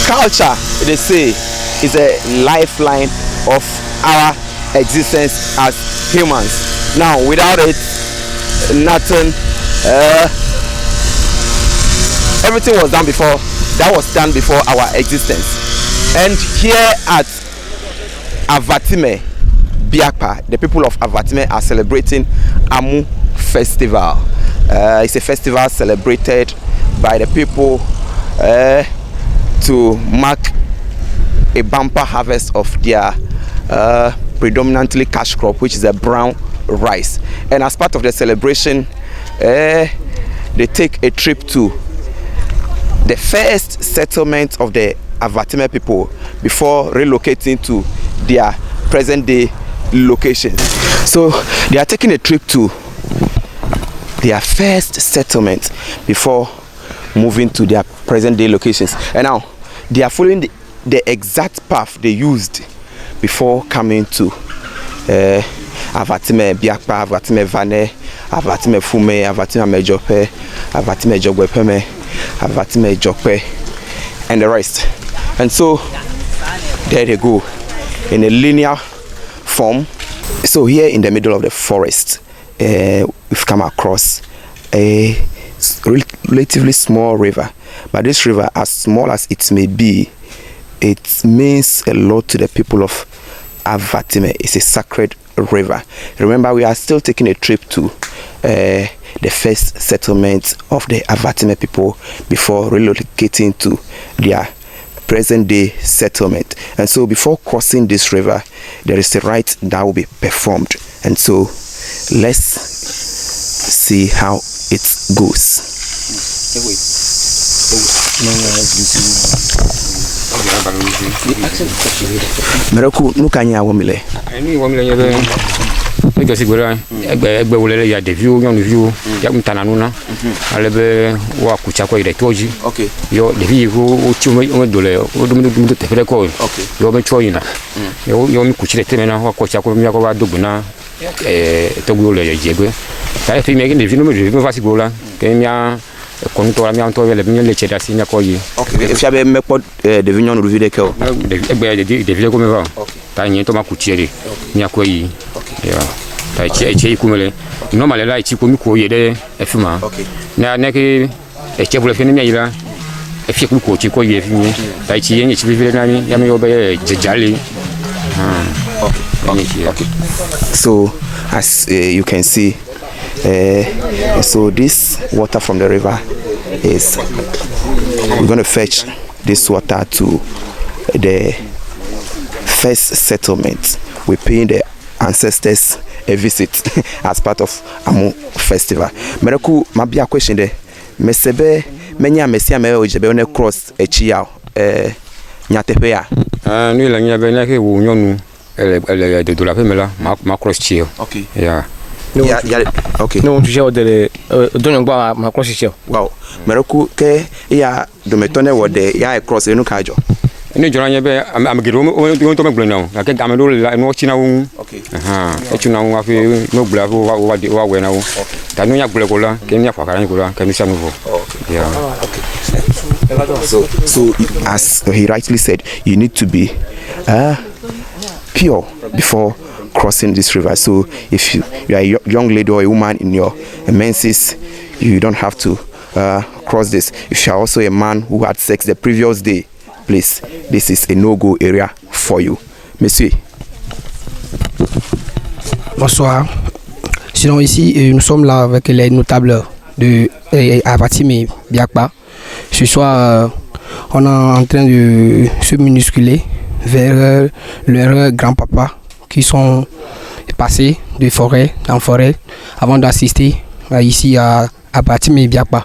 culture, they say, is a lifeline of our existence as humans. Now, without it, nothing. Everything was done before. That was done before our existence. And here at Avatime Biakpa, the people of Avatime are celebrating Amu Festival. It's a festival celebrated by the people to mark a bumper harvest of their predominantly cash crop, which is a brown rice. And as part of the celebration, they take a trip to the first settlement of the Avatime people before relocating to their present day locations. So they are taking a trip to their first settlement before moving to their present day locations. And now they are following the exact path they used before coming to Avatime Biakpa, Avatime Vane, Avatime Fume, Avatime Mejope, Avatime Jogwepeme, Avatime Jokpe, and the rest. And so there they go in a linear form. So here in the middle of the forest, we've come across a relatively small river. But this river, as small as it may be, it means a lot to the people of Avatime. It's a sacred river. Remember, we are still taking a trip to the first settlement of the Avatime people before relocating to their present day settlement. And so before crossing this river, there is a rite that will be performed. And so let's see how it goes. Meroku nukanya womile. Ani womile yebe. Ego sigora egbe wolele ya deview yon view ya mtananuna. Alebe wa kuchakwa ile toji. Okay. Yo deview wo chume dole wo dum tefele ko. Okay. Yo be choyina. Yo mi kuchile temena wa kochakwa mi yakwa doguna togulo le jegwe. Ta fi mi deview no me vasi gola. Kemia konto la mi anto le mi le cheda sinya ko yi. Okay. If you have me pod deview no vide ko. Egbe deview ko me va. Ta nyi to ma kuchile. Mi akwa yi. Yeah. Tai chi kumele. Normally la chi komi ko yede efuma. Okay. Na ke che vole fene mi ira. Efi ko chi ko ye fimi. Tai chi yen chi vile na mi ya mi obe jejali. Okay. So as you can see, so this water from the river is, we're going to fetch this water to the first settlement. We're paying the ancestors a visit as part of Amu Festival. Mereku mabia question there. Mesebe menya mesia me ojebe on cross echia nyatepe ya. Nu la nya be na ke wo nyonu ele de la femela ma cross chio. Okay. Yeah. Okay. Non, tu gères de donner ngwa ma cross chio. Wow. Mereku ke ya do metone wo de ya cross enu kajo. Ni joranya be amagiro o to megble na ka ga amado la no china wo. Okay. E chuna wo afi no gbla wa we na wo. Ta no nya gbele ko la ke nya fakara ko la ke mi sanu vo. Okay. Yeah. Okay. So as he rightly said, you need to be pure before crossing this river. So if you are a young lady or a woman in your menses, you don't have to cross this. If you are also a man who had sex the previous day, please, this is a no-go area for you. Monsieur. Bonsoir. Sinon ici, nous sommes là avec les notables de Avatime Biakpa. Ce soir, on est en train de se minusculer vers leurs grands-papas qui sont passés de forêt en forêt avant d'assister ici à Avatime Biakpa.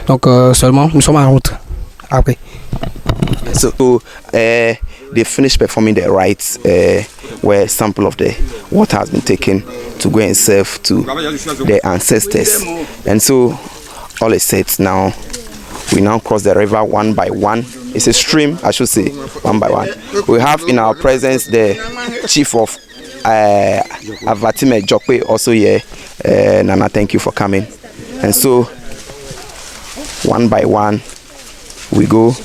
Donc seulement, nous sommes en route. Après. So they finished performing the rites where sample of the water has been taken to go and serve to the ancestors. And so all is set now. We now cross the river one by one. It's a stream, I should say, one by one. We have in our presence the chief of Avatime Jokpe also here. Nana, thank you for coming. And so one by one we go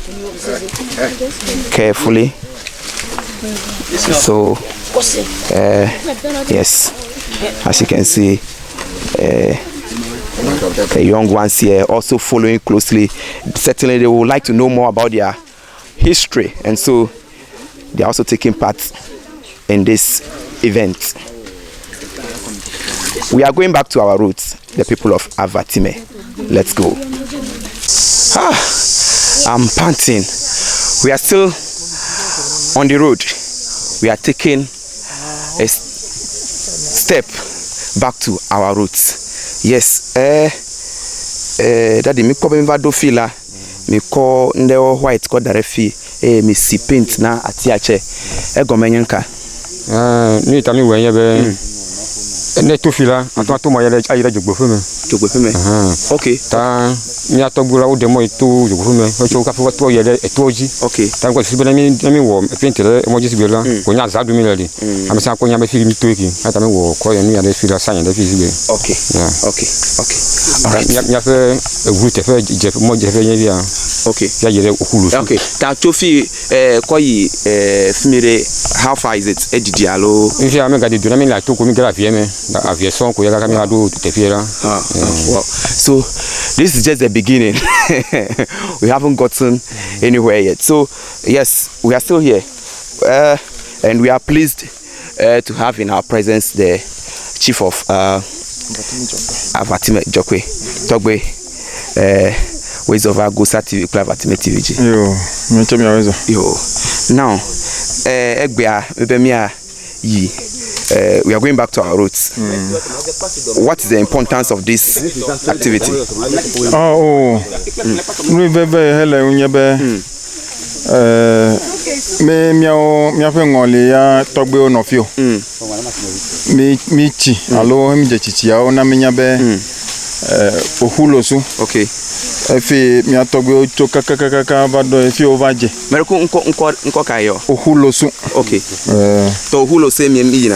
carefully. So, yes, as you can see, the young ones here also following closely. Certainly, they would like to know more about their history, and so they are also taking part in this event. We are going back to our roots, the people of Avatime. Let's go. I'm panting. We are still on the road. We are taking a step back to our roots. Yes, daddy, me ko be do fila. Me ko ndeo white ko darefi. Me si paint na atiache. Go menyenka. Ni tami wenye be. Ne to fila, ato mo yele ayira jogbo fun me. Jogbo fun me. Okay. Ta mi atogbura o demo itu jogbo fun me. O cho ka fo to yele etoji. Okay. Ta ko sibe na mi wo paintere mo ji sibe la. Ko nya za du mi le di. Am sa ko nya be fili mi to ki. Ata mi wo ko ye nu ya de fila sa nya de fili sibe. Okay. Yeah. Okay. Okay. Alright. Nya fe route fe je mo je fe yen bia. Okay. Ya yele Oholosu. Okay. Ta tofi ko yi fimire, how far is it? Edidi alo. Nfi am ga de do na mi la to ko mi gra vie me. Aviation ko ya ka mi ado te fiera. Wow. So this is just the beginning. We haven't gotten anywhere yet. So yes, we are still here, and we are pleased to have in our presence the chief of Avatime Jokwe Togbe, ways of Gosa TV, Avatime TVG. Now, we are going back to our roots. What is the importance of this activity? Oholosu. Okay. Efi mi atogbe ocho kaka bado efi ovaje. Mereko nko kayo. Oholosu. Okay. To Oholosu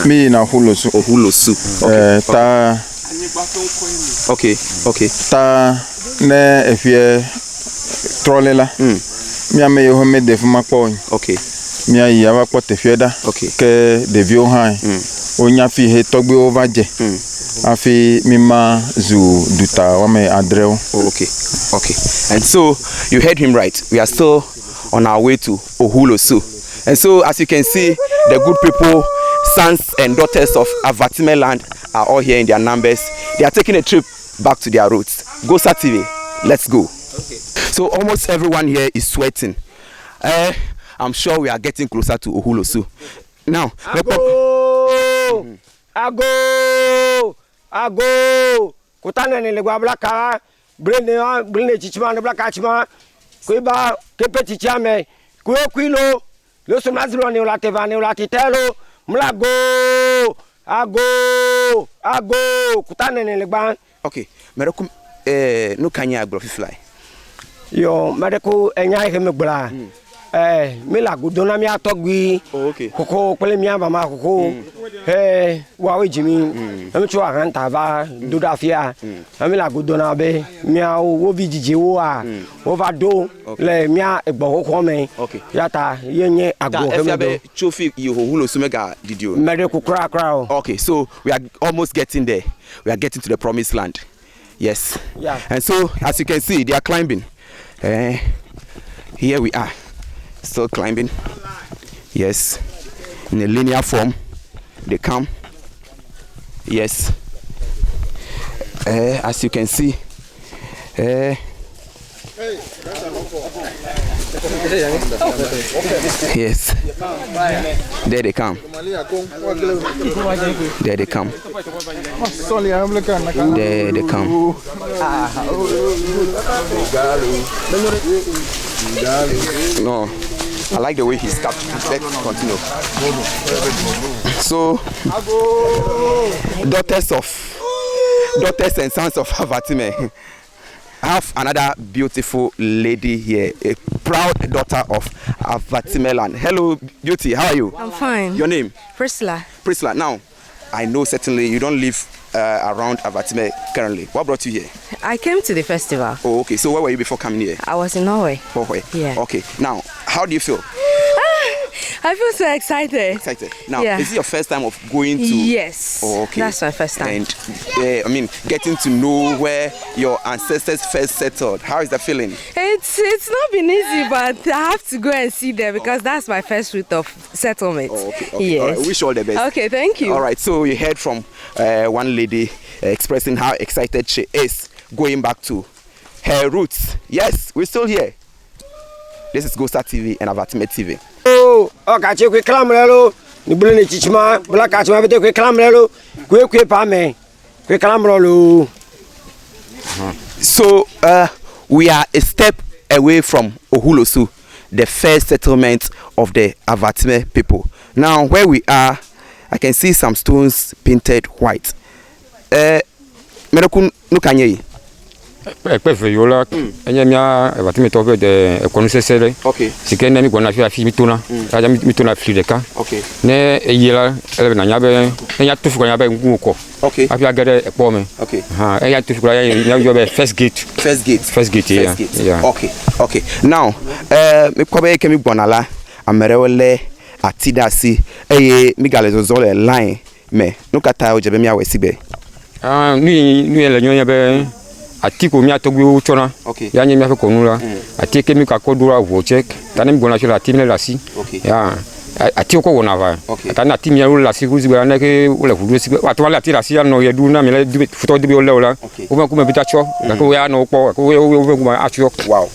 mi na Oholosu. Oholosu. Okay. Ta. Okay. Okay. Ta ne efi trolela. Mi ame yo me de fuma ko. Okay. Mi ayi ava ko te fieda. Okay. Ke de vio han. Onya fi he togbe ovaje. Afi mima zu duta wame adreo. Okay. Okay. And so you heard him right. We are still on our way to Oholosu. And so as you can see, the good people, sons and daughters of Avatime land are all here in their numbers. They are taking a trip back to their roots. Gosa TV, let's go. Okay. So almost everyone here is sweating. I'm sure we are getting closer to Oholosu. Now, Ago kutana ni legwa blaka brene chichima ne blaka chima kuiba kepe chichame kuilo lo so mazro ni ulate vane ulate telo mlago ago kutana ni legba. Okay, mereko no kanya agro fly yo mereko enya ihe megbla milago dona mi atogbi. Okay. Koko pele mi abama koko wa we jimi am chu ahanta va do da fia milago dona be mi a wo bijije wo a over do le mi a egbo koko me yata yenye agbo he me chofi you Oholosu mega didio mere kukra kra. Okay, so we are almost getting there. We are getting to the promised land. Yes. Yeah. And so as you can see, they are climbing. Here we are. Still climbing. Yes. In a linear form. They come. Yes. As you can see. Yes. There they come. There they come. There they come. No, I like the way he's captured. Let's continue. So, daughters and sons of Avatime. I have another beautiful lady here, a proud daughter of Avatime land. Hello, beauty. How are you? I'm fine. Your name? Priscilla. Priscilla. Now, I know certainly you don't live around Avatime currently. What brought you here? I came to the festival. Oh, okay. So where were you before coming here? I was in Norway. Norway. Yeah. Okay. Now, how do you feel? I feel so excited. Excited. Now, Yeah. is it your first time of going to? Yes. Oh, okay. That's my first time. And I mean, getting to know where your ancestors first settled. How is that feeling? It's not been easy, but I have to go and see them because that's my first route of settlement. Oh, okay. Okay. Yes. All right. Wish you all the best. Okay, thank you. All right. So you heard from one lady expressing how excited she is going back to her roots. Yes, we're still here. This is Gosa TV and Avatime TV. Oh, kache kwe klamrelo ni bule ni chichima bula kache ma bete kwe klamrelo kwe pa me kwe klamrelo. So we are a step away from Oholosu, the first settlement of the Avatime people. Now where we are, I can see some stones painted white. Meroku nukanye. Ekpefe yola enya mia Avatime to de ekonusesere. Okay. Sikene mi gona fi mituna. Aja mituna flideka. Okay. Ne eyela ele na nyabe enya tufu nyabe nguko. Okay. Afi agere ekpome. Okay. Ha enya tufu ya yobe first gate. First gate. First gate, yeah. Yeah. Okay. Okay. Now, me kwabe kemi bonala amerewele atidasi eye migalezo zole line me nukata ojebe mi awesibe. Ni ele nyonya be atiko mi atogbe uchona. Okay. Ya nyemi afiko nula. Atike mi kakodura vochek. Tane mi gona shola timile lasi. Okay. Ya. Atiko wona va. Okay. Tane timile ula si kuzi gwa neke ule kudu si. Watu wale atira si ya no yedu na mile futo dibi ole ola. Okay. Ume kume bitacho. Kako ya no po. Kako ume kume acho. Wow.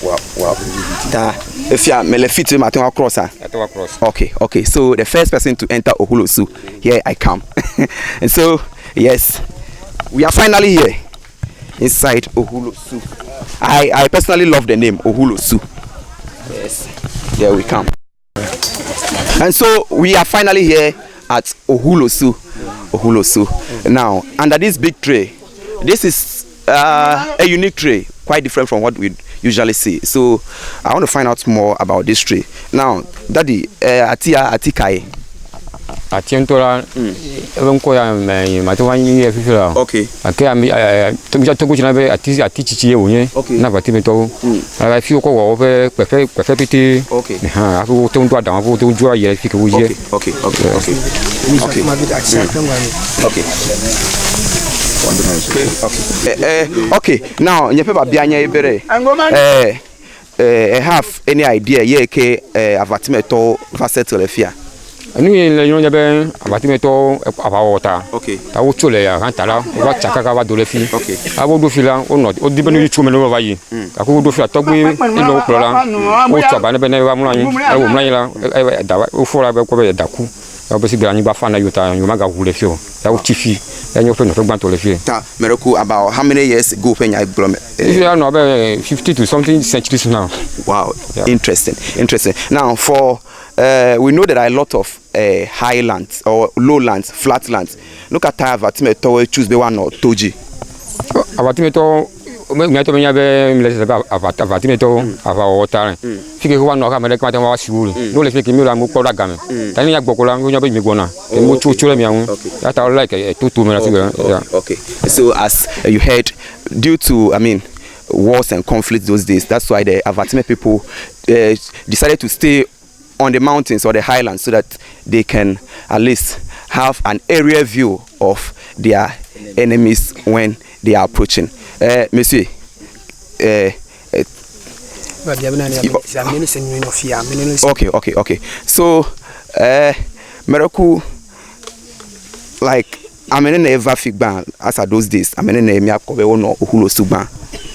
Wow. Da if ya mele fit ma ten across ah. Ato across. Okay. So the first person to enter Oholosu, here I come. And so, yes, we are finally here inside Oholosu. I personally love the name Oholosu. Yes, there we come. And so we are finally here at Oholosu. Now, under this big tree, this is a unique tree, quite different from what we usually see. So I want to find out more about this tree. Now, Daddy, atikai. Atientola ebenko ya matwanyi ya fifila. Okay. Ake tumja togo chinabe atichichi ye na Avatime to. Ala fi ko wo pefe piti. Okay. Ha afu to ndo adam afu to jua ye fi ko ye. Okay. Okay. Now, nyepe ba bia nya ebere. Have any idea ye ke Avatime to va settle fia? Ni le nyonya be Avatime to abawota. Okay. Ta wo chole ya kan tala wa chaka ka wa dole fi. Okay. Abo do fi la o no o di benu chume no wa yi. Ka ko do fi atogbe ilo ko la. O to ba ne be ne wa mlan yi. E wo mlan yi la da o fo la be ko be da ku. Ya be si gra ni ba fa na yota yo maga hu le fi o. Ya o ti fi. Ya nyo fe no to gban to le fi. Ta Meroku, about how many years ago when I blow? If you are no about 50 to something centuries now. Wow. Yeah. Interesting. Now for we know there are a lot of highlands or lowlands, flatlands. Look at Avatime to choose the one or Toji. Avatime to me to me be me le Avatime to avawota. Fike ko no ka me ka wa shuru. No le fike mi la mo ko da game. Tani ya gbokola ngo nya be mi gona. E mo chuchu le mi an. Ya ta like tutu me la fike. Okay. So as you heard, due to wars and conflicts those days, that's why the Avatime people decided to stay on the mountains or the highlands so that they can at least have an aerial view of their enemies when they are approaching. Monsieur, okay. So, Meroku, like, I'm in a Vafik ban as at those days. I'm in a Miakobe or Oholosu ban.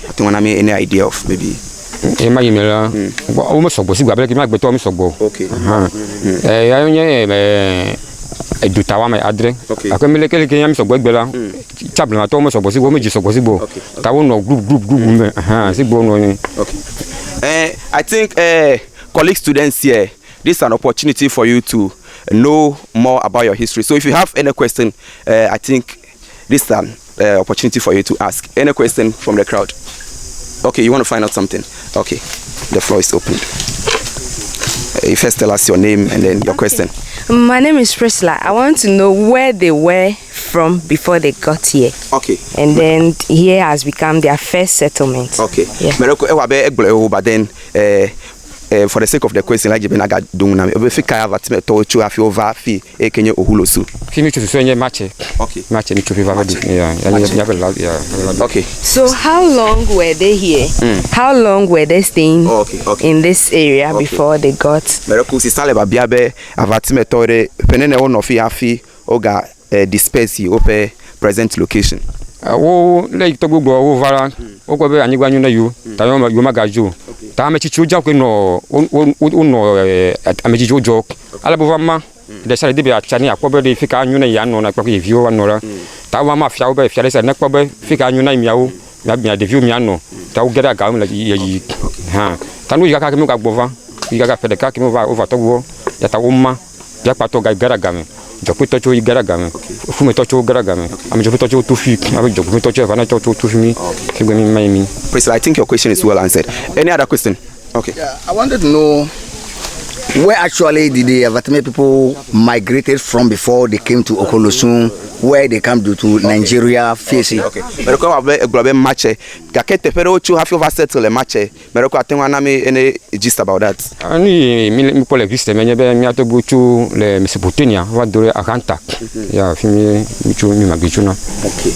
I don't want any idea of maybe. Ma yimela o mo sogbo sigba bele ki ma gbe to mi sogbo. Okay. Ya yonye eduta wa me adre. Akwemele kele ke yam sogbo gbela. Chable ma to mo sogbo sigbo meji sogbo sigbo. Ta wo no group me. Sigbo no ni. Okay. I think colleague students here, this is an opportunity for you to know more about your history. So if you have any question, I think this is an opportunity for you to ask. Any question from the crowd? Okay, you want to find out something? Okay, the floor is open. You first tell us your name and then your question. My name is Priscilla. I want to know where they were from before they got here. Okay. And then here has become their first settlement. Okay. Yeah. But then for the sake of the question, like you naga dungna, if you can Avatime to chu afi over fi e kenye Oholosu. Fimi to so nye matche. Okay. Matche ni chupi vavadi. Yeah. Okay. So how long were they here? How long were they staying in this area before they got? Meroko si sale ba biabe Avatime to re penene one of afi oga disperse ope present location. Wo le to gbogbo wo vara o ko be anigba nyuna yu ta yo magajo ta me chichu ja ko no no ameji jojo ala bo ma de sare de be achani akobe de fika nyuna ya no na kwa ye view wa no ra ta wa ma fia wo be fia de sare na kwa be fika nyuna miawo na bia de view mi ano ta wo geda ga la yi ha ta no yi ka me ka gbova yi ka fe de ka me va over to wo ya ta wo ma ya pa to ga geda ga me joku to chu gara game fume to chu gara game am joku to chu tu fi am joku to chu vana to tu fi mi fi gbe mi mai mi. Please, I think your question is well answered. Any other question? Okay. Yeah, I wanted to know where actually did the Avatime people migrated from before they came to Oholosu, where they come to Nigeria, facing. Okay. Meroko abe globe matche. Kakete pero chu have over settle matche. Meroko atenwa na me any gist about that. Ani mi pole gist me nyebe mi atobu chu le Mesopotamia wa dore akanta. Ya fi mi chu mi magichuna. Okay.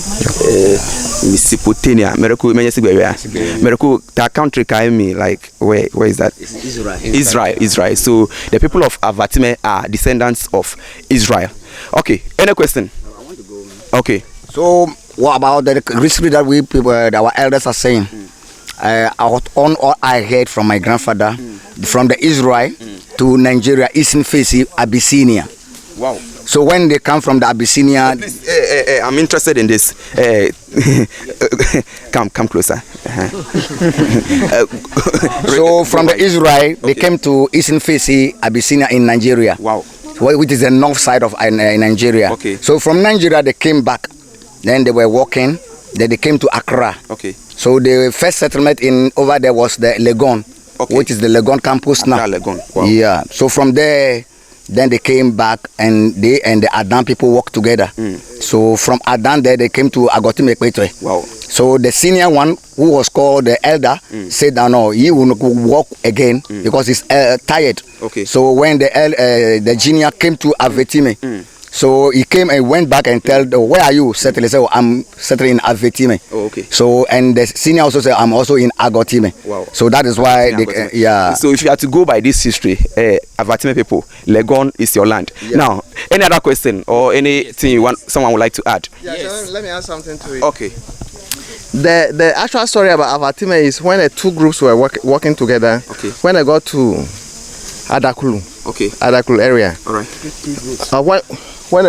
Mesopotamia. Meroko menye sigbe where. Meroko that country kai me like where is that? Israel. So the people of Avatime are descendants of Israel. Okay. Any question? Okay. So what about the history that we people, our elders are saying? On all I heard from my grandfather, from the Israel to Nigeria, Eastern facing Abyssinia. Wow. So when they come from the Abyssinia, please, I'm interested in this. Come closer. So from the Israel, they came to Eastern facing Abyssinia in Nigeria. Wow. Which is the north side of Nigeria. Okay. So from Nigeria they came back, then they were walking, then they came to Accra. Okay. So the first settlement in over there was the Legon, which is the Legon campus now. Legon. Wow. Yeah. So from there, then they came back and they and the Adan people worked together. So from Adan there they came to Avatime Equator. Wow. So the senior one, who was called the elder, said that no, he will not walk again because he's tired. Okay. So when the junior came to Avatime, so he came and went back and told, where are you settled? He said, I'm settled in Avatime. Oh, okay. So and the senior also said, I'm also in Avatime. Wow. So that is why they, yeah. So if you have to go by this history, Avatime people, Legon is your land. Yeah. Now, any other question or anything you want someone would like to add? Yeah, yes. Let me add something to it. Okay. The actual story about Avatime is when the two groups were working together. Okay. When they got to Adakulu. Okay. Adakulu area. All right. When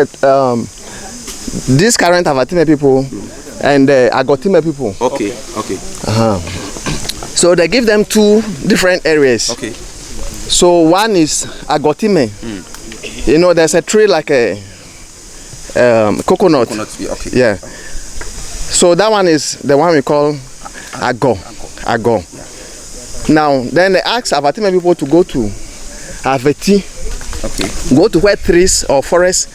these current Avatime people and the Agotime people. Okay. So they give them two different areas. Okay. So one is Agotime. You know, there's a tree like a coconut. Okay. Yeah. So that one is the one we call Ago. Now, then they ask Avatime people to go to Aveti. Okay. Go to where trees or forests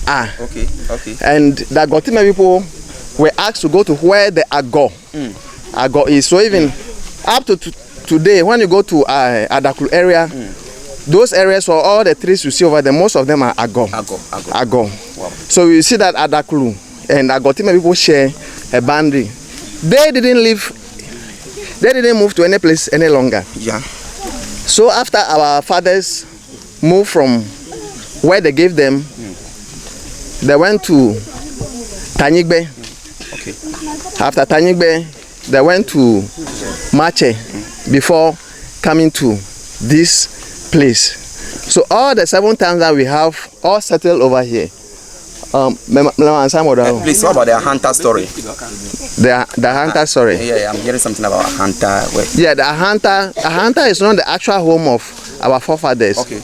are. Okay. And the Agotime people were asked to go to where the Ago is. So even up to today, when you go to Adakulu area, those areas for all the trees you see over there, most of them are Ago. Wow. So you see that Adakulu and Agotime people share a boundary. They didn't move to any place any longer. Yeah. So after our fathers moved from where they gave them, they went to Tanyigbe. Okay. After Tanyigbe, they went to Mache before coming to this place. So all the 7 towns that we have all settled over here. Please, what about the hunter story? The hunter story. Yeah, I'm hearing something about a hunter. Yeah, a hunter is not the actual home of our forefathers. Okay.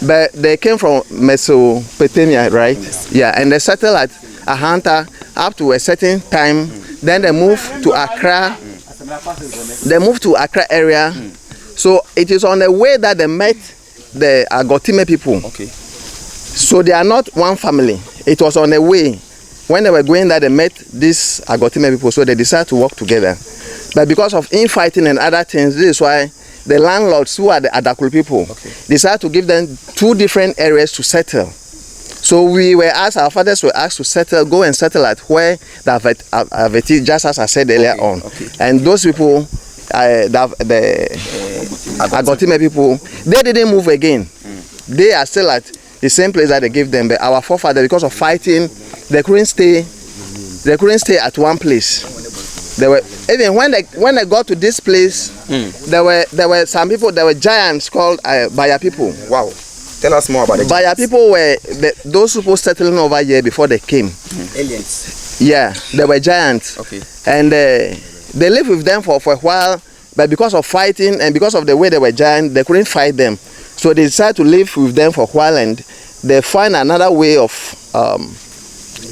But they came from Mesopotamia, right? Yes. Yeah, and they settled at a hunter up to a certain time. Then they moved to Accra. They moved to Accra area. So it is on the way that they met the Agotime people. Okay. So they are not one family. It was on the way when they were going there, they met these Agotime people, so they decided to work together. But because of infighting and other things, this is why the landlords, who are the Adakulu people, decided to give them 2 different areas to settle. So we were asked, our fathers were asked to settle, go and settle at where the Aveti, just as I said earlier on. And those people, the Agotime people, they didn't move again. They are still at the same place that they gave them. But our forefathers, because of fighting, they couldn't stay at one place. They were, even when they got to this place, there were some people, there were giants called Baya people. Wow. Tell us more about it. Baya people were those people settling over here before they came. Aliens. Yeah, they were giants. Okay. And they lived with them for a while, but because of fighting and because of the way they were giants, they couldn't fight them. So they decided to live with them for a while, and they find another way of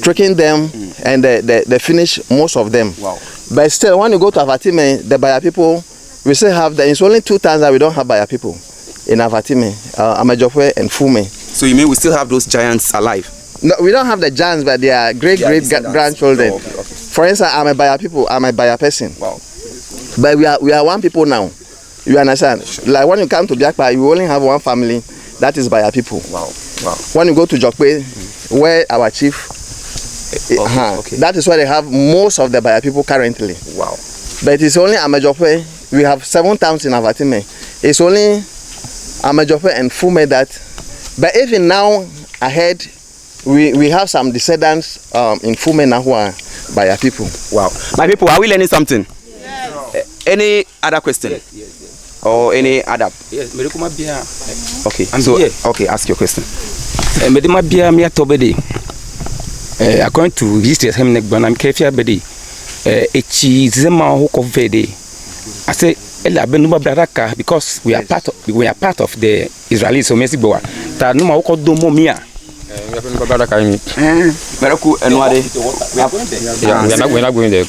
tricking them, and they finish most of them. Wow. But still, when you go to Avatime, the Baya people, we still have them. It's only 2 times that we don't have Baya people in Avatime, Amajokwe and Fume. So you mean we still have those giants alive? No, we don't have the giants, but they are great-great-grandchildren. Okay. For instance, I'm a Baya people, I'm a Baya person. Wow. But we are one people now. You understand? Sure. Like when you come to Biakpa, you only have one family, that is Baya people. Wow. Wow. When you go to Jokwe, where our chief, that is where they have most of the Baya people currently. Wow. But it's only Amajokwe. We have 7 towns in Avatime. It's only Amajokwe and Fume that. But even now ahead, we have some descendants in Fume now who are Baya people. Wow. My people, are we learning something? Yes. Any other question? Yes. Or any other? Yes. Okay. So okay, ask your question. According to history, I'm careful bedi. Echi zema hoko vede. I say ela benuba baraka because we are part of the Israelis. So mesi boa. Ta numa hoko domo mia. We are not going there.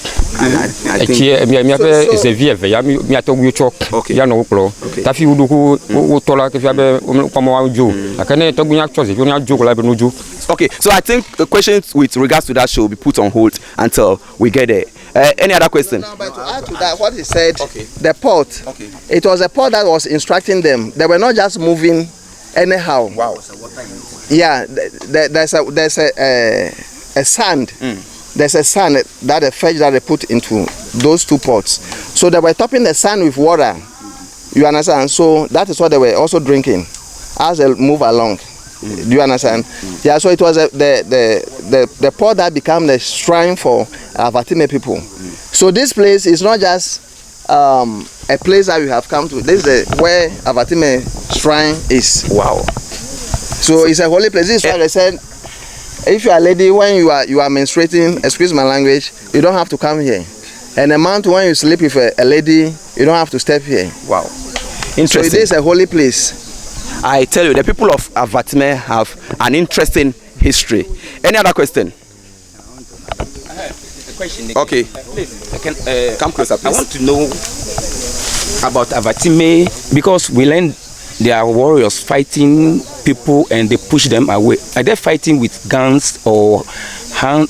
It's a VF. I told you chalk. Yano Plo. Taffy would who told us if you have a Pamo Jew. I can't talk with actors if you're not joke like Nuju. Okay, so I think the questions with regards to that show will be put on hold until we get there. Any other question? No, but to add to that, what he said, the port, it was a port that was instructing them. They were not just moving anyhow. Wow. Yeah, there's a sand. There's a sand that a fetch that they put into those 2 pots. So they were topping the sand with water. You understand? So that is what they were also drinking as they move along. Do you understand? Yeah. So it was the pot that became the shrine for Avatime people. So this place is not just a place that we have come to. This is where Avatime shrine is. Wow. So it's a holy place. This is why I said, if you are a lady, when you are menstruating, excuse my language, you don't have to come here. And a man, when you sleep with a lady, you don't have to step here. Wow. Interesting. So it is a holy place. I tell you, the people of Avatime have an interesting history. Any other question? Okay. Please, come closer, please. I want to know about Avatime because we learned there are warriors fighting people and they push them away. Are they fighting with guns or hand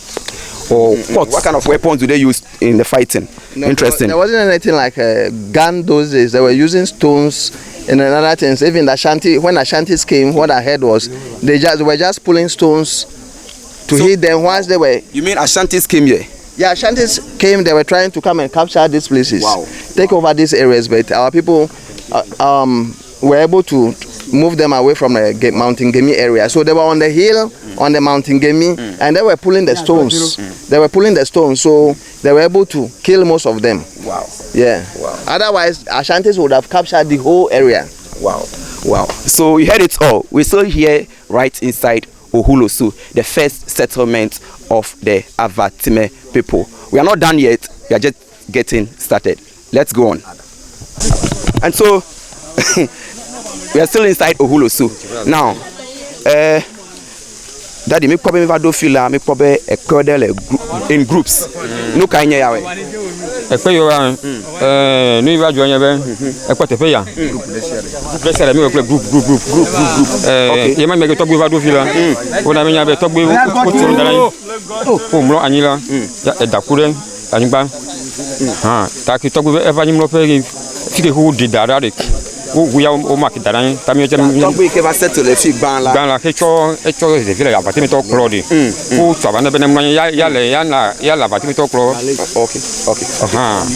or what? What kind of weapons do they use in the fighting? No, interesting. There wasn't anything like a gun those days. They were using stones and another things. Even the Ashanti, when Ashantis came, what I heard was they were just pulling stones to hit them once they were. You mean Ashantis came here? Yeah, Ashantis came. They were trying to come and capture these places, take over these areas. But our people were able to move them away from the Mountain Gemi area. So they were on the hill, on the Mountain Gemi, and they were pulling the stones. They were pulling the stones, so they were able to kill most of them. Wow. Yeah. Wow. Otherwise, Ashantis would have captured the whole area. Wow. Wow. So we heard it all. We're still here right inside Oholosu, the first settlement of the Avatime people. We are not done yet. We are just getting started. Let's go on. And so we are still inside Oholosu. Now, Daddy, me probably do feel me probably in groups. No kind yawe. No you are joining them. Group. You might make a talk with Adolfila. When I mean, I talk with o mlo anyila ya edakure anyigba ta ki to gbe eva nyimlo pe fike hu di dara de wo ya o mak dara yin ta mi je mi to gbe ke va settle le fi gban la ke cho de vile ya batimi to kro de o so ba na be na ya la batimi to kro. Okay.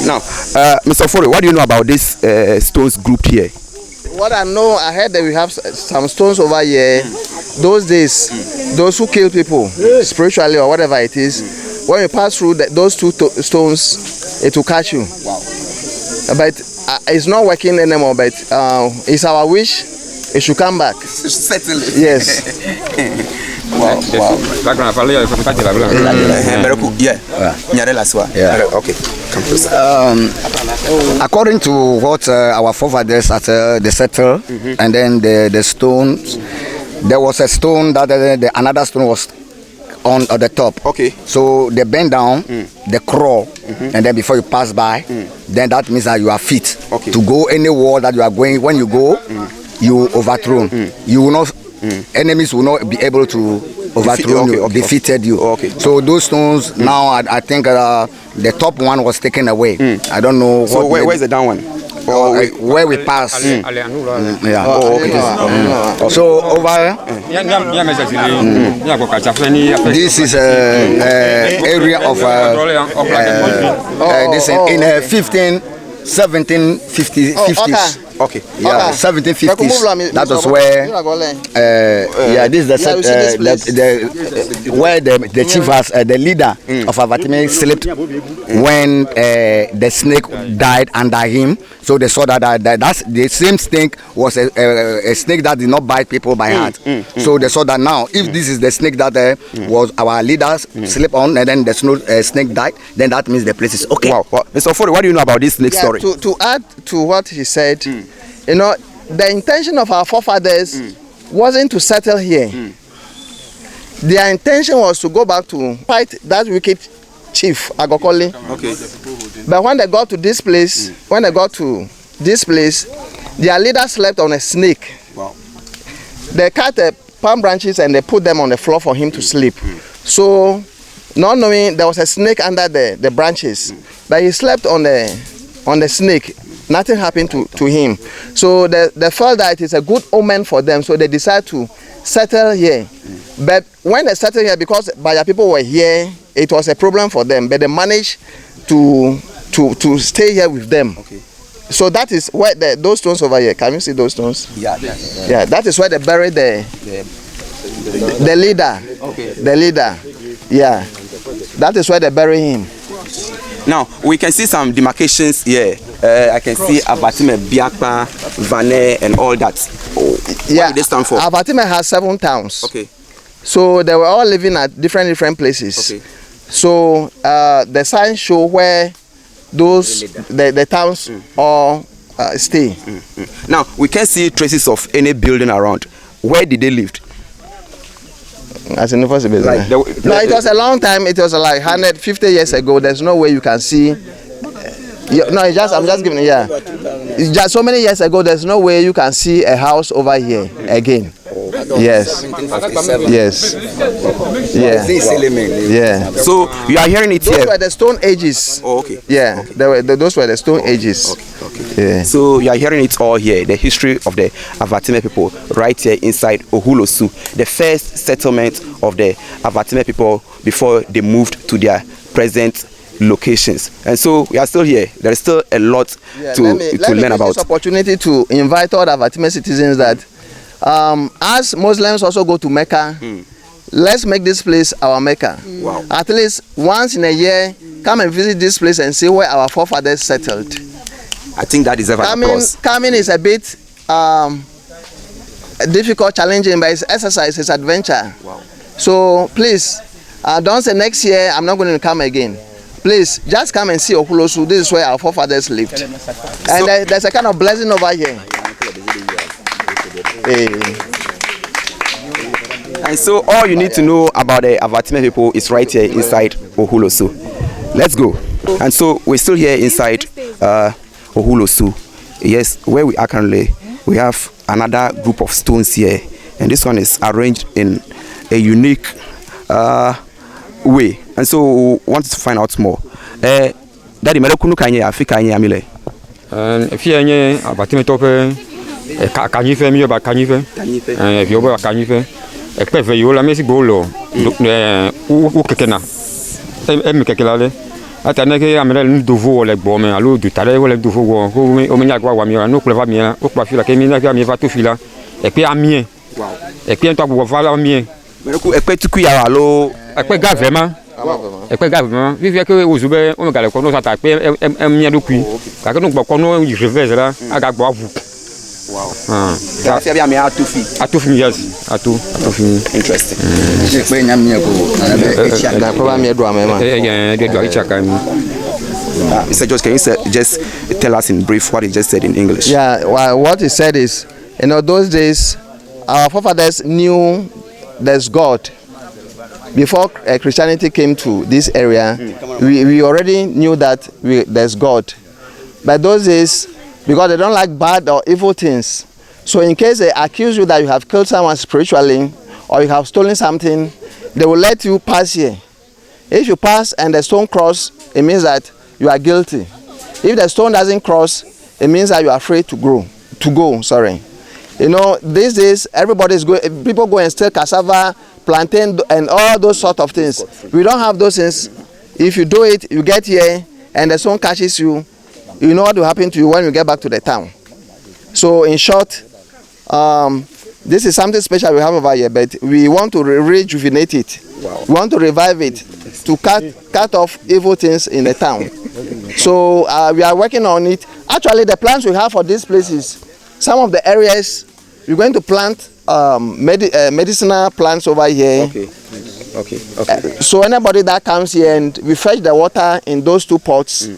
Now Mr. Fore, what do you know about this stones group here? What I know, I heard that we have some stones over here. Those days, those who kill people spiritually or whatever it is, when you pass through those two stones, it will catch you. Wow. But it's not working anymore. But it's our wish it should come back. Certainly. Yes. Wow. Yeah. Okay. Come closer. According to what our forefathers at the settle, and then the stones, there was a stone that another stone was on the top. Okay. So they bend down, they crawl, and then before you pass by, then that means that you are fit to go any wall that you are going. When you go, you overthrown. You will not. Enemies will not be able to overthrow you, defeated you. Okay. So those stones now, I think the top one was taken away. I don't know. So where's the down one? Where we pass. Yeah. Oh, okay. So over this is area of this in 1750s. Okay. Yeah, 1750s. That was where. This is where the chief has the leader of Avatime slept when the snake died under him. So they saw that's the same snake was a snake that did not bite people by heart. So they saw that now, if this is the snake that was our leaders slept on, and then the snake died, then that means the place is okay. Wow. Mr. Fore, what do you know about this snake story? To add to what he said, you know, the intention of our forefathers wasn't to settle here. Their intention was to go back to fight that wicked chief Agokoli. Okay. But when they got to this place, their leader slept on a snake. Wow. They cut the palm branches and they put them on the floor for him to sleep. So, not knowing there was a snake under the branches, but he slept on the snake. Nothing happened to him. So they felt that it is a good omen for them. So they decided to settle here. But when they settled here, because Baya people were here, it was a problem for them. But they managed to stay here with them. Okay. So that is where those stones over here. Can you see those stones? Yeah. Yeah. That is where they buried the leader. Okay. The leader. Yeah. That is where they bury him. Now we can see some demarcations here. I can see Avatime, Biakpa, Vane, and all that. What do they stand for? Avatime has 7 towns. Okay. So they were all living at different places. Okay. So the signs show where the towns all stay. Now we can see traces of any building around. Where did they live? As in no, it was a long time. It was like 150 years ago. There's no way you can see. No, I'm just giving. Yeah, it's just so many years ago. There's no way you can see a house over here again. Yes. Yes. Yeah. Yeah. So you are hearing it those here. Were the Stone Ages. Oh, okay. Yeah. Okay. Those were the Stone Ages. Okay. Yeah. So you are hearing it all here. The history of the Avatime people right here inside Oholosu, the first settlement of the Avatime people before they moved to their present locations. And so we are still here. There is still a lot to learn about. This opportunity to invite all the Avatime citizens that as Muslims also go to Mecca, let's make this place our Mecca. Wow. At least once in a year, come and visit this place and see where our forefathers settled. I think that deserves an applause. Coming is a bit difficult, challenging, but it's exercise, it's adventure. Wow. So please, don't say next year I'm not going to come again. Please, just come and see Oxulosu. This is where our forefathers lived. And there's a kind of blessing over here. And so all you need to know about the Avatime people is right here inside Oholosu. Let's go. And so we're still here inside Oholosu. Yes, where we are currently, we have another group of stones here. And this one is arranged in a unique way, and so we want to find out more. Daddy, melekunu kanye Africa nye amile. If you any Avatime tope, kanife mi ba kanife. If you ba kanife, ekpe yo la mesi bolo. U kekena. Em kekelale. Atane ke amele nduvo le gbo me alo du tale le duvo wo o me nya gwa wa mi no kleva mi o kwa fila ke mi na mi va to fila. Ekpe amien. Wow. Ekpe to gbo va la mien. Meleku ekpe tuku ya alo ekpe ga vraiment. Ekpe ga vraiment. Vivre que ozube on gale ko no sata ekpe mien do kui. Ka ke no gbo ko no revers la aga gbo avu. Wow. Ça fait bien mais à tout fi. À tout fini yes. À tout fini. Interesting. Ekpe nya mi ko. Da ko ba mi do amema. De do ichaka mi. Mr. George, can you just tell us in brief what he just said in English? Yeah, well, what he said is, those days, our forefathers knew there's God. Before Christianity came to this area, we already knew that there's God. But those days, because they don't like bad or evil things, so in case they accuse you that you have killed someone spiritually or you have stolen something, they will let you pass here. If you pass and the stone cross, it means that you are guilty. If the stone doesn't cross, it means that you are afraid to go. These days everybody's going. People go and steal cassava, plantain, and all those sort of things. We don't have those things. If you do it, you get here, and the stone catches you. You know what will happen to you when you get back to the town. So in short, this is something special we have over here, but we want to rejuvenate it. Wow. We want to revive it to cut off evil things in the town. So we are working on it. Actually, the plans we have for these places, some of the areas, we're going to plant medicinal plants over here. Okay. So anybody that comes here and we fetch the water in those two pots,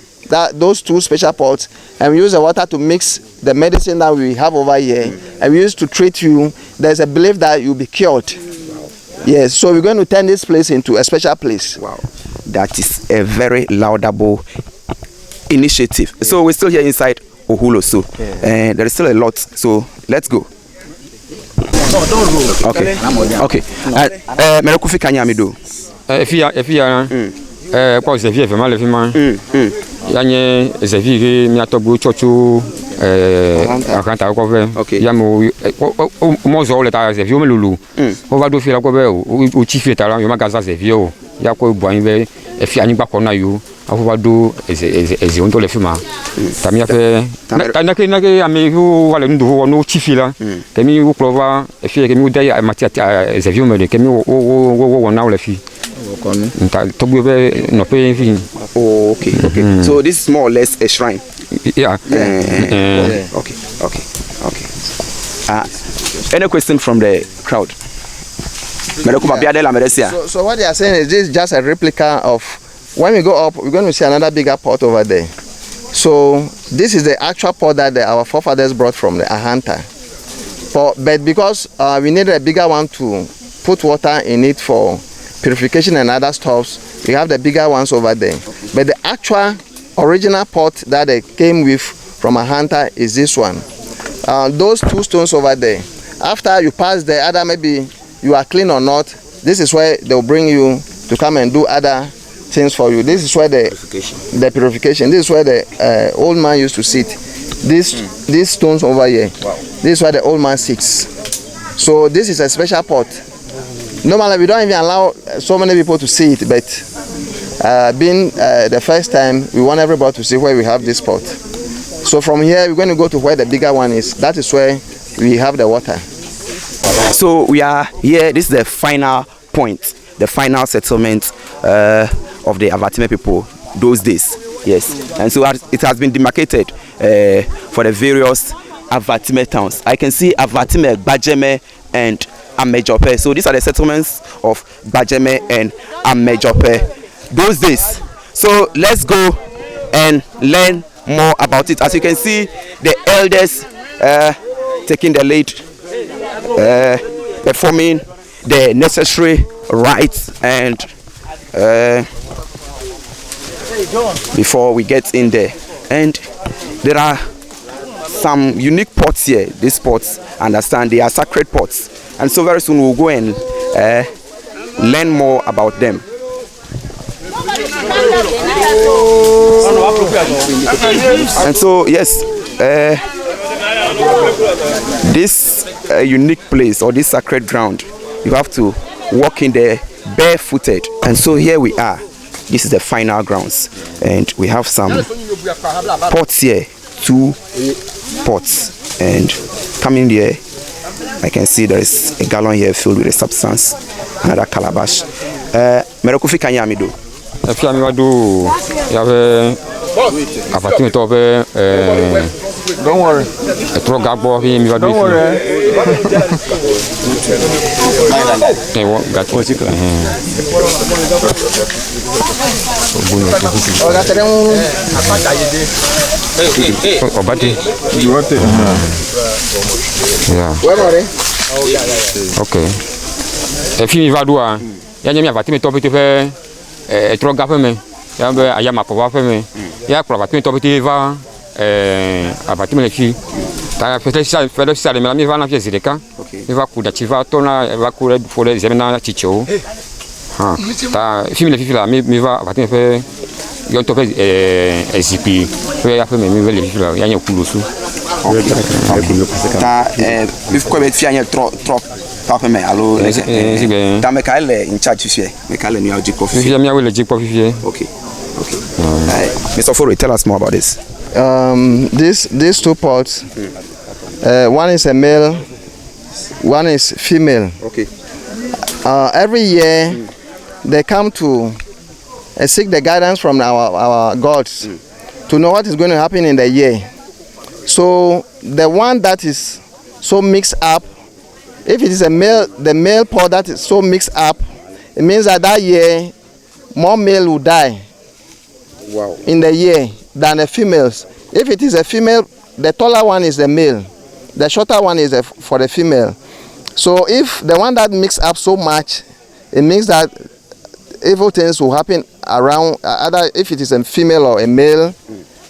those two special pots, and we use the water to mix the medicine that we have over here, and we use to treat you. There's a belief that you'll be cured. Yes, so we're going to turn this place into a special place. Wow, that is a very laudable initiative. So we're still here inside Oholosu, and there is still a lot. So let's go. Okay. Merokufi kanyamido. Efia. Kwa Xavier vraiment le film. Yanye Xavier mi atogbo chocho akanta ko fe. Ya mo zo le ta Xavier me lulu. O va do fi la ko be o chi fi ta la yo magaza Xavier o. Ya ko bo yin be efia ni gba ko na yo. A va do eze on to le film. Ta mi afe ta na ke ami ho wale ndu ho no chi fi la. Ke mi wo klova efia ke mi dai mati Xavier me ke mi wo na le fi. Okay. So this is more or less a shrine. Yeah. Okay. Any question from the crowd? So what they are saying is this is just a replica of, when we go up, we're going to see another bigger pot over there. So this is the actual pot that our forefathers brought from the Ahanta. But because we needed a bigger one to put water in it for purification and other stuffs, we have the bigger ones over there. But the actual original pot that they came with from a hunter is this one. Those two stones over there, after you pass the other, maybe you are clean or not, this is where they'll bring you to come and do other things for you. This is where the purification, this is where the old man used to sit. These stones over here, this is where the old man sits. So this is a special pot. Normally we don't even allow so many people to see it, but being the first time, we want everybody to see where we have this pot. So from here we're going to go to where the bigger one is. That is where we have the water. So we are here. This is the final point, the final settlement of the Avatime people those days. Yes, and so it has been demarcated for the various Avatime towns. I can see Avatime, Bajeme, and Amejope. So these are the settlements of Bajeme and Amejope those days. So let's go and learn more about it. As you can see, the elders taking the lead, performing the necessary rites, and before we get in there, and there are some unique pots here. These pots, understand, they are sacred pots, and so very soon we'll go and learn more about them. And so, yes, this unique place or this sacred ground, you have to walk in there barefooted. And so here we are. This is the final grounds, and we have some pots here, 2 pots, and coming here, I can see there is a gallon here filled with a substance, another calabash. Merokufi Kanyamido. If you have Avatime to Don't worry. Don't worry. You want it? Yeah. Okay. If you have Avatime to trop government. Ayama pour faire mais il y a pour Avatime to va Avatime les filles ta fait ça les mêmes va na pièce de cas il va couper tu vas tona va couper pour les événements ticho ah ta film les filles là mais va Avatime faire il y a un peu zipi il y a fait mais les filles là il y a un Oxulosu ta if quoi bet fianya trop papa me allo ta me kale in charge fie me kale ni aji coffee fie mi awele jik coffee okay Mr. Foro, tell us more about this. These 2 pots, one is a male, one is female. Okay. Every year they come to seek the guidance from our gods to know what is going to happen in the year. So the one that is so mixed up, if it is a male, the male pot that is so mixed up, it means that year more male will die. Wow. In the year than the females. If it is a female, the taller one is the male, the shorter one is for the female. So if the one that mix up so much, it means that evil things will happen around. Either if it is a female or a male,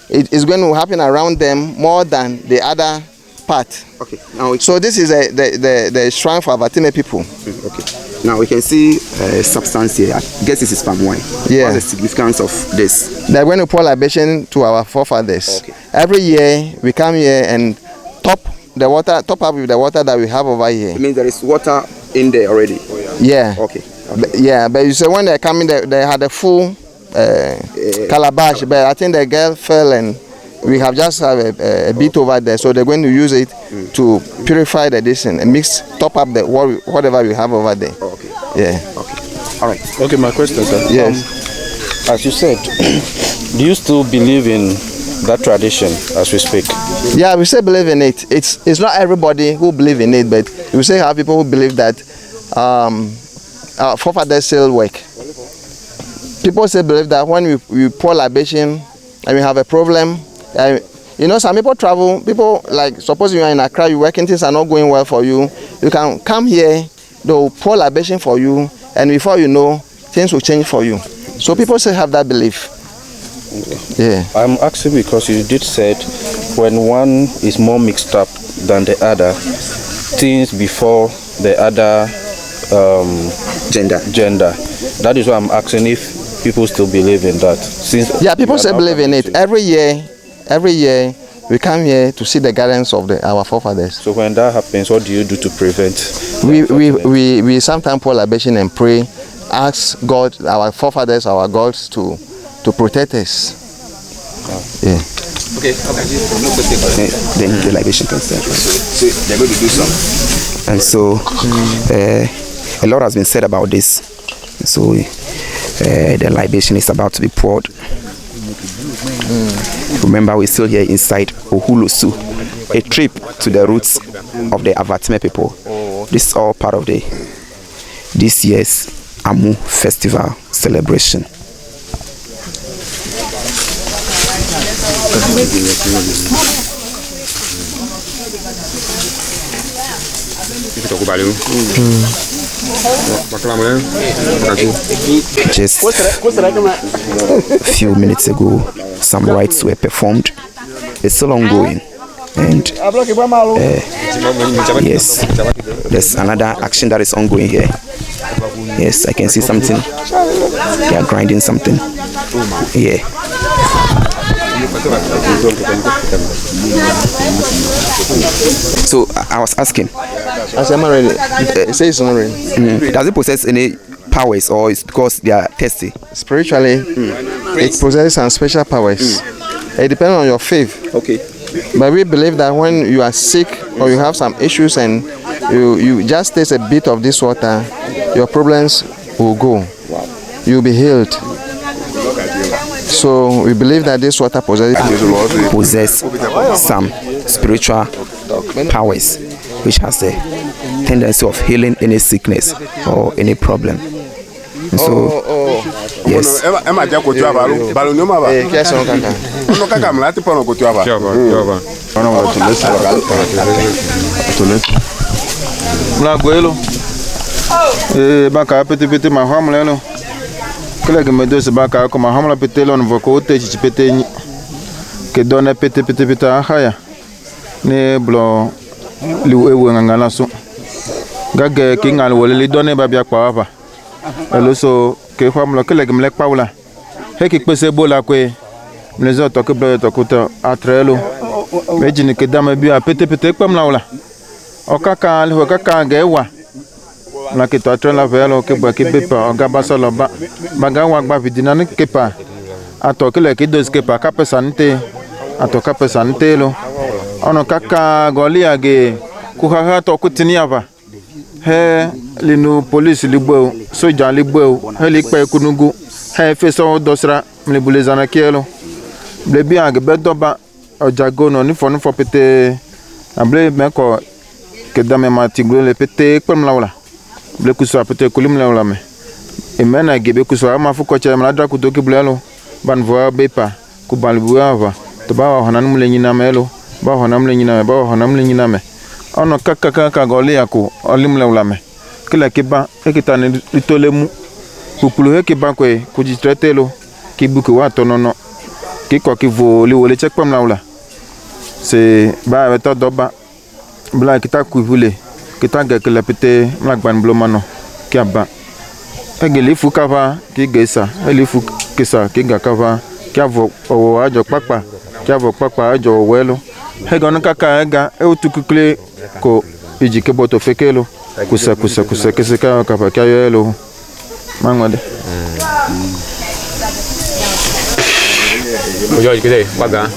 it is going to happen around them more than the other part. Okay. Now so this is the shrine for Avatime people. Okay. Now we can see substance here. I guess this is palm wine. Yeah. What's the significance of this? They're going to pour libation to our forefathers. Okay. Every year we come here and top up with the water that we have over here. It means there is water in there already. Yeah. Okay. Yeah, but you say when they come in, they had a full calabash, but I think the girl fell and we have just have a bit over there, so they're going to use it to purify the distance and top up whatever we have over there. Oh, okay. Yeah. Okay. All right. Okay, my question, sir. Yes. As you said, do you still believe in that tradition as we speak? Yeah, we still believe in it. It's not everybody who believe in it, but we still have people who believe that our forefathers still work. People still believe that when we pour libation and we have a problem, you know, some people travel, like suppose you are in Accra, you're working, things are not going well for you, you can come here, they'll pour libation for you, and before you know, things will change for you. So people still have that belief. Okay. Yeah. I'm asking because you did said when one is more mixed up than the other, things before the other gender. That is why I'm asking if people still believe in that. Yeah, people still believe in it. Every year we come here to see the guidance of our forefathers. So when that happens, what do you do to prevent? We sometimes pour libation and pray, ask God, our forefathers, our gods to protect us. Yeah. Okay. Then the libation can start. So they're going to do some. And so a lot has been said about this. So the libation is about to be poured. Remember, we're still here inside Oholosu, a trip to the roots of the Avatime people. This is all part of this year's Amu festival celebration. Just a few minutes ago, some rites were performed. It's still ongoing. And yes, there's another action that is ongoing here. Yes, I can see something. They are grinding something. Yeah. So I was asking. As I'm already. It says already. Does it possess any powers, or it's because they are thirsty? Spiritually, it possesses some special powers. It depends on your faith. Okay. But we believe that when you are sick or you have some issues and you just taste a bit of this water, your problems will go. Wow. You'll be healed. So we believe that this water possess some spiritual powers, which has the tendency of healing any sickness or any problem. And so, yes. Kila gemedo se baka ko ma hamla petelo no voko te chi petenyi ke dona pete haya ne blo liu ewe ngala so gage ki ngal wole li done ba bia kwa ba eloso ke hamla kila gemle paula he ki pese bola kwe mlezo to ke blo to kuta atrelo mejini ke dama bia pete pamla wala o kaka le kaka gewa la que tu la velo que ba que bepa gaba solo ba bagawa gba vidina ne kepa ato que le que dos kepa ka pesante ato ka pesante lo ono kaka golia ge ku ha to kutinia ba he linu police ligbo soja ligbo he likpe kunugu he feso dosra mle bulezana kielo ble bia ge bedoba ojagono ni fo pete able meko ke dame matiglo le pete kwem lawla ble kuso apete kulim lawla me emena gebe kuso ama fuko cha mladra kutoki blelo ban voa bepa ku balbuava to ba honan mule nyina melo ba honam le nyina ba honam le nyina me ono kaka golia ku olim lawla me kila kiba ekitane litolemu pupulu hekiba kwe kujitretelo kibuku wa tonono kiko kivo liwole chekpam lawla se ba beto doba bla kita kuivule kita gekele pete mlagban blomano kiaba egele fu kava ki gesa elifu kisa ki gakava kiavo owo ajo papa kiavo papa ajo welo hegon kaka ega eutukukle ko ijike boto fekelo kusa keseka kapa kayelo mangode ojo ikide baga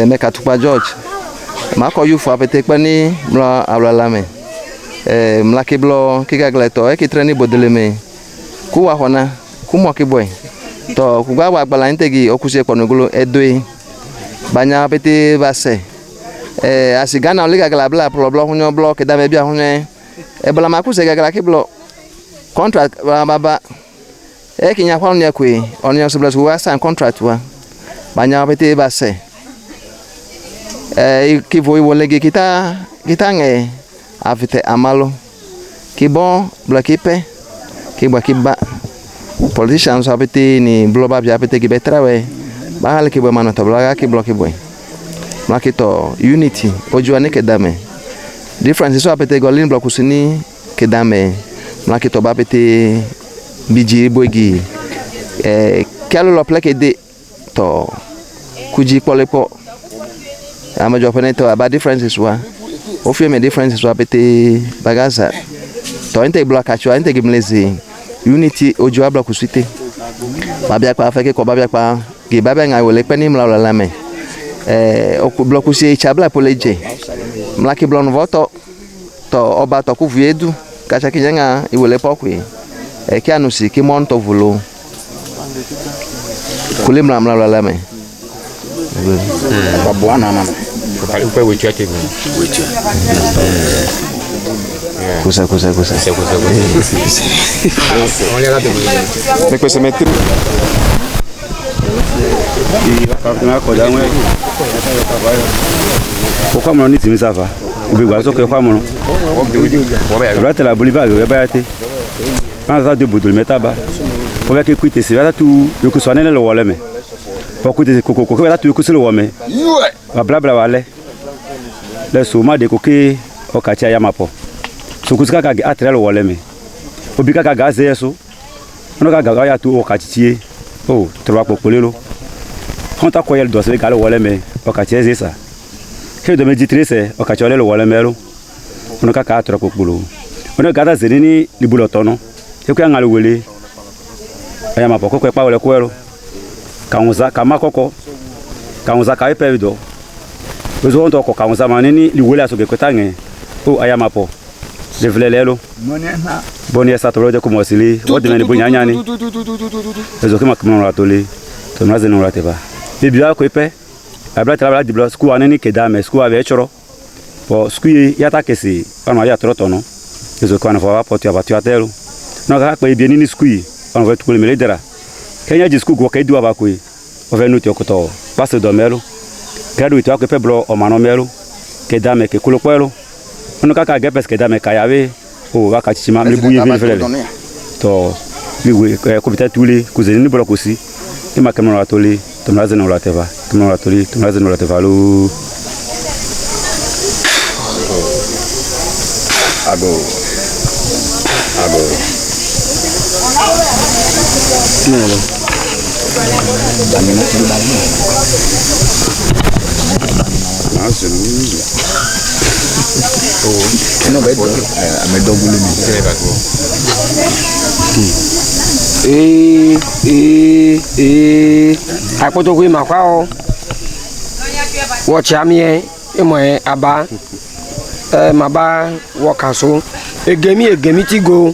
Mekatupa George mako yufu apete kpani mla awlalame mlaki blo kigagleto ekitreni bodeleme kuwa hona kumo kiboy to kugwa wagbala ntegi okuse kponugulo edoi banya apete base asigana oligagla bla problem hunyo blo kedame bia hunye ebla makuse gagla kiblo contract baba ekinya kwa onya kwe onya sublas wa sign contract wa banya apete base kivo iwolege kita nge afite amalo kibo blakipe kiba politicians apete ni bloba bia apete kibetrawe bahal kibo manoto blaga kiblo kibo makito unity ojuane kedame difference so apete golin blokusini kedame makito bapete biji bogi kalo lo pleke de to kuji polepo ama jopene to about differences wa ofie me differences wa pete bagaza to inte block achwa inte gimlezi unity ojo abla kusite babia kwa afeke ko babia kwa ge babia nga wole pani mla la me oku block kusi chabla poleje mlaki blon voto to oba to kuviedu kacha kinyanga iwole pokwe kianusi ki monto vulo kulimla mla la me Babwana mama. Upe wichate mimi. Kusa. Me questo metti Pourquoi mon dit ça va? Vous voyez ce que quoi mon? Là tu la bolivar le baité. Quand ça de bout de mettre bas. Pour que écoute c'est là tout le que sonner le wall mais. Pour écouter coco là tout que c'est le wall mais. Bla bla wale. Le soma de coquet au katia yamapo. So kuska ka atre le wall mais. Obika ka gaze eso. On ka gaga ya tout au katie. Oh, tu vas pour lo. Quand ta koyel doit se galo wall mais au katia c'est ça. Que de méditer c'est au katia le wall mais lo. On ka atre pour polo. On ka da zenini libulotono. E ko ngalo wele. Ayama poko ko pa wele kwero. Kaunza kama koko. Kaunza ka epedo. Ozo onto ko kaunza manini liwele aso ke tange. O ayama po. Le vlelelo. Boni esa tolo de como sili. O de meni bunyanya ni. Ezo ke makmo la tole. To na zeno la teba. Bibia ko epe. Abla tra di blo sku aneni ke dame sku ave choro. Po sku yata kesi. Ono ya trotono. Ezo ko na fa po ti abatu atelo. No ga pa bien ni skui on va tout le meledera kenya disku go kai duwa ba ko o ve no ti okoto passe do melo gradu ti akwe blo o mano melo ke dame ke kulo kwelo ono kaka ge pes ke dame ka yawe o ga ka chichima le buye ve fele to liwe ko bita tuli ku zeni ni blo ko si e ma kamera toli to na zeno la teva kamera toli to na zeno la teva lo ago Apoto kui makwao wochamie emoe aba maba wokaso egemi tigo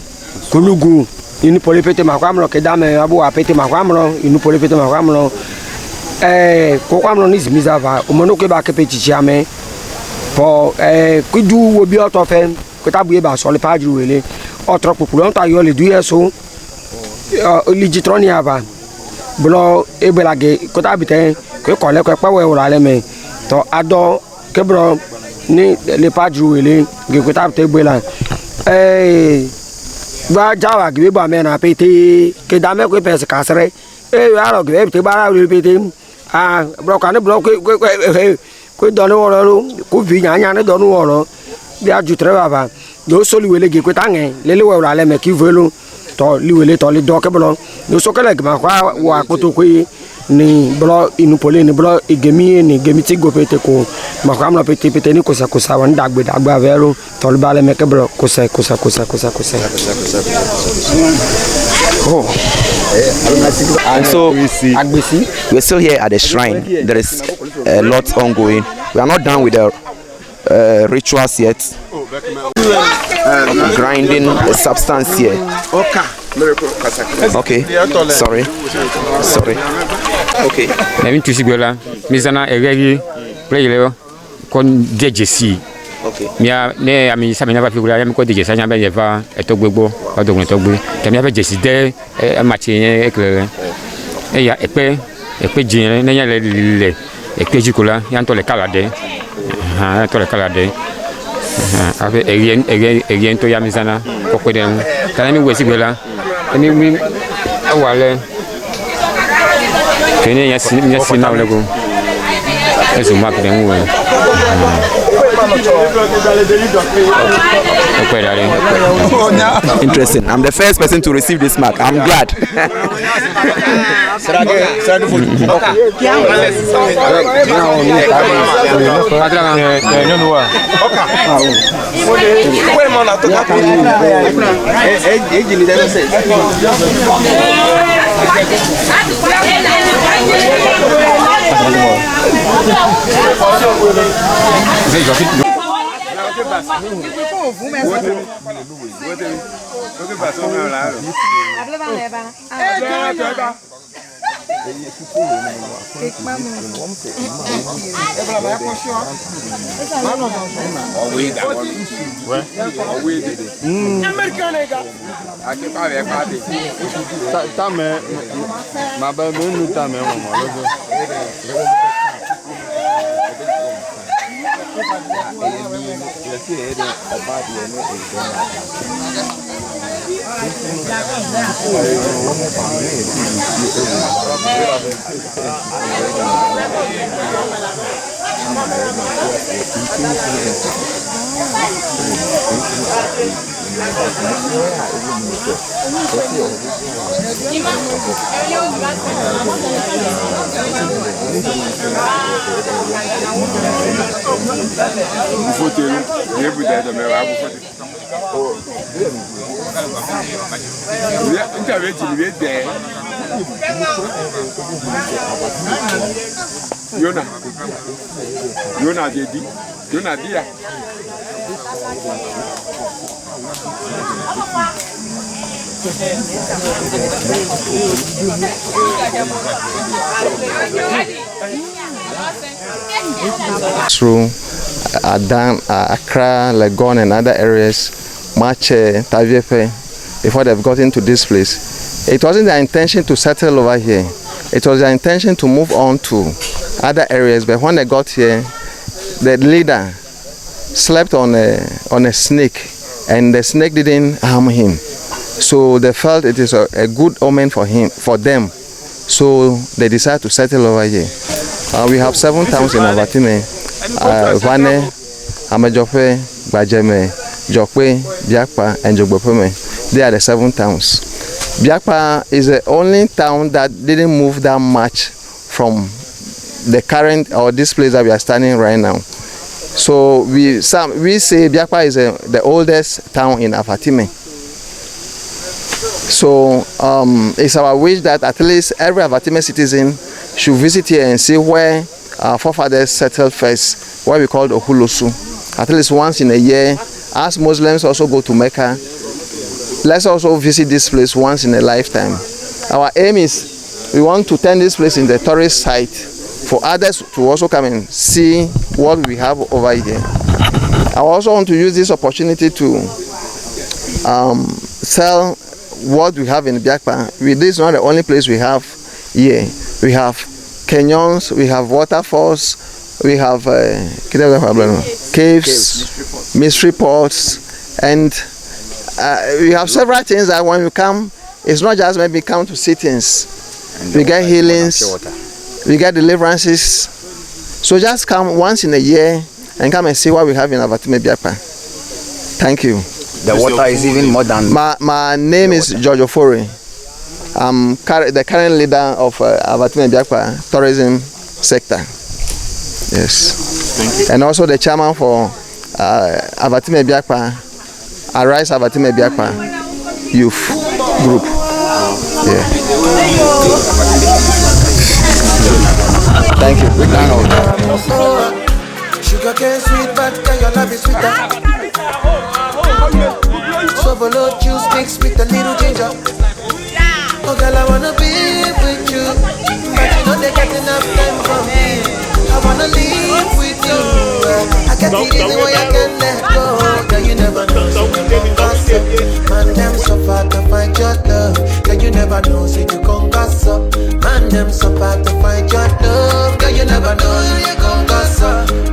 kulugu inu polipete makwamro kedame abu apete makwamro inu polipete makwamro kokwamro ni zimizava umono ke ba kepechi chiame po kudu wobi otofe kutabu e ba so le paju wele otro populon ta yo le du yeso ligitroni ava blo ebelage kutabite ko kole ko pawe urale me to ado kebro ni le paju wele ge kutabite bela ba jawa gbe ba me na pete ke dame ko pes kasre aro gbe te bara le pete bro kan bro ko do no woro ko vi nya ne do no woro bi aju tre baba do so liwele ge ko tange lele we ura le me ki velo to liwele to le do ke bro do so kele gba kwa wa poto ko ni bro inu pole ni bro igemi ti go pete ko ma kwa amlo pete ni kosa wan dagba vero to le bale me ke bro kosa. Oh. And so we're still here at the shrine. There is a lot ongoing. We are not done with the rituals yet. Grinding the substance here. Okay. Sorry. Okay. Nami tusigwela mizana egegi play kon dejesi. Okay. Mia ne ami samina va figura yami ko dejesi anya be yeva etogbegbo odogun etogbe. Kemi ave jesi de machi ekle. Eya epe jin ne nya le epe jikola ya to le kalade. To le kalade. Ave egien to yamizana kokweden. Kanami wesigwela. Ani mi awale kene ya sina ulego ezo mark den wo Interesting. I'm the first person to receive this mark. I'm glad. Through Adan, Accra, Legon, and other areas, Mache, Taviepe, before they've gotten to this place. It wasn't their intention to settle over here. It was their intention to move on to other areas, but when they got here, the leader slept on a snake, and the snake didn't harm him. So they felt it is a good omen for them. So they decided to settle over here. We have 7 towns in Avatime: Vane, Amajope, Bajeme, Jokwe, Biakpa, and Jogbopeme. They are the 7 towns. Biakpa is the only town that didn't move that much from the current or this place that we are standing right now. So we say Biakpa is the oldest town in Avatime. So it's our wish that at least every Avatime citizen should visit here and see where our forefathers settled first, what we call Oholosu. At least once in a year, as Muslims also go to Mecca, let's also visit this place once in a lifetime. Our aim is we want to turn this place in the tourist site for others to also come and see what we have over here. I also want to use this opportunity to sell what we have in Biakpa. This is not the only place we have here. We have canyons, we have waterfalls, we have caves, mystery pots, and we have several things that when you come, it's not just maybe come to sit-ins. We get healings, we get deliverances. So just come once in a year and come and see what we have in Avatime Biakpa. Thank you. The water is even more than... My name is George Ofori. I'm the current leader of Avatime Biakpa tourism sector. Yes. Thank you. And also the chairman for Avatime Biakpa, Arise Avatime Biakpa Youth Group. Yeah. Thank you. Sugar cane sweet, but your love is sweeter. Sobolo juice mixed with a little ginger. Oh girl, I wanna be with you, but you know they get enough time from me. I wanna live with you. I can't see the way I can let go. Girl, you never know, so you conquer. Man, them so far to find your love. Girl, you never know, so you conquer. Man, them so far to find your love. Girl, you never know, so you conquer.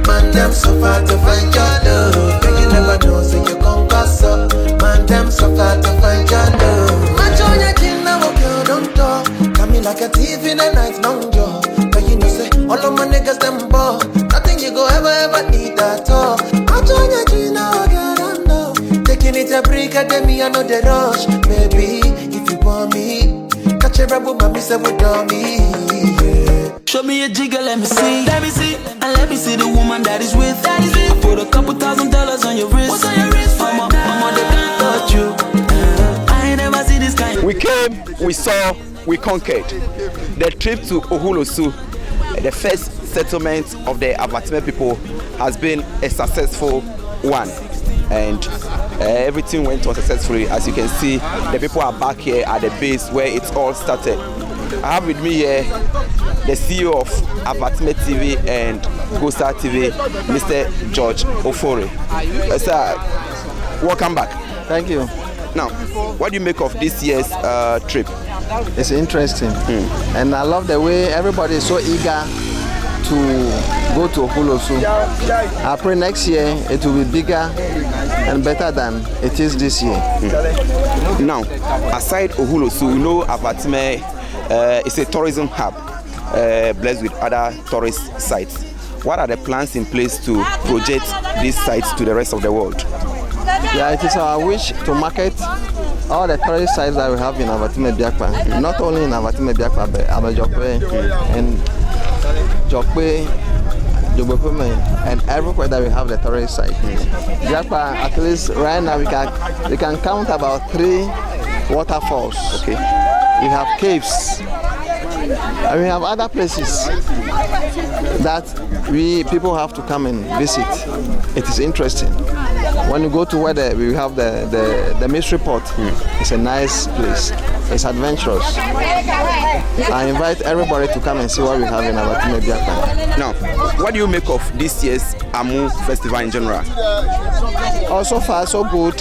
Man, them so far to find your love. Girl, you never know, so you conquer. Man, them so far to find your love. Don't talk, got me like a thief in the night, long jaw. But you know, say, all of my niggas, them ball. Nothing you go ever need at all. I join your dream now, girl, I know. Taking it a break, I me, I know the rush. Baby, if you want me, catch a rebel, mommy, say, with me. Yeah. Show me a jigger, let me see. And let me see the woman that is with. Put a couple $1,000 on your wrist. What's on your wrist? Mama, they can't touch you. We came, we saw, we conquered. The trip to Oholosu, the first settlement of the Avatime people, has been a successful one. And everything went on successfully. As you can see, the people are back here at the base where it all started. I have with me here the CEO of Avatime TV and Gosa TV, Mr. George Ofore. Sir, welcome back. Thank you. Now, what do you make of this year's trip? It's interesting, and I love the way everybody is so eager to go to Oholosu. I pray next year it will be bigger and better than it is this year. Now, aside Oholosu, we know Avatime is a tourism hub blessed with other tourist sites. What are the plans in place to project these sites to the rest of the world? Yeah, it is our wish to market all the tourist sites that we have in Avatime Biakpa. Not only in Avatime Biakpa, but Abajokwe and Jokwe, Jogbepume, and everywhere that we have the tourist site. Biakpa, at least right now we can count about 3 waterfalls. Okay. We have caves. And we have other places that people have to come and visit. It is interesting. When you go to where we have the mystery pot, it's a nice place. It's adventurous. I invite everybody to come and see what we have in Avatime Biakpa. Now, what do you make of this year's Amu festival in general? Oh, so far so good.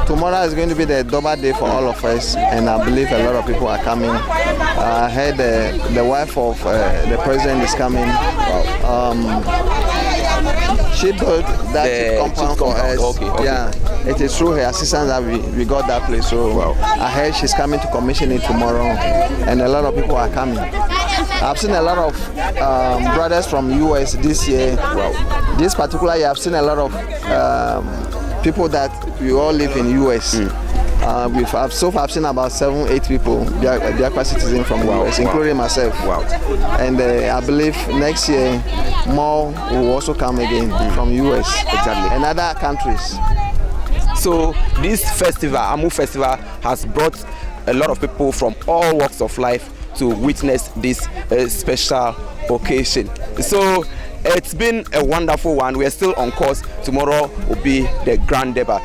Tomorrow is going to be the double day for all of us, and I believe a lot of people are coming. I heard the wife of the president is coming. She built that compound for us. Okay. Yeah, it is through her assistance that we got that place. So I heard she's coming to commission it tomorrow, and a lot of people are coming. I've seen a lot of brothers from US this year. This particular year, I've seen a lot of people that we all live in US. So far I've seen about 7-8 people, Biakpa citizens from US, including myself. And I believe next year more will also come again from US and other countries. So this festival, Amu Festival, has brought a lot of people from all walks of life to witness this special occasion. So it's been a wonderful one. We are still on course. Tomorrow will be the grand debut.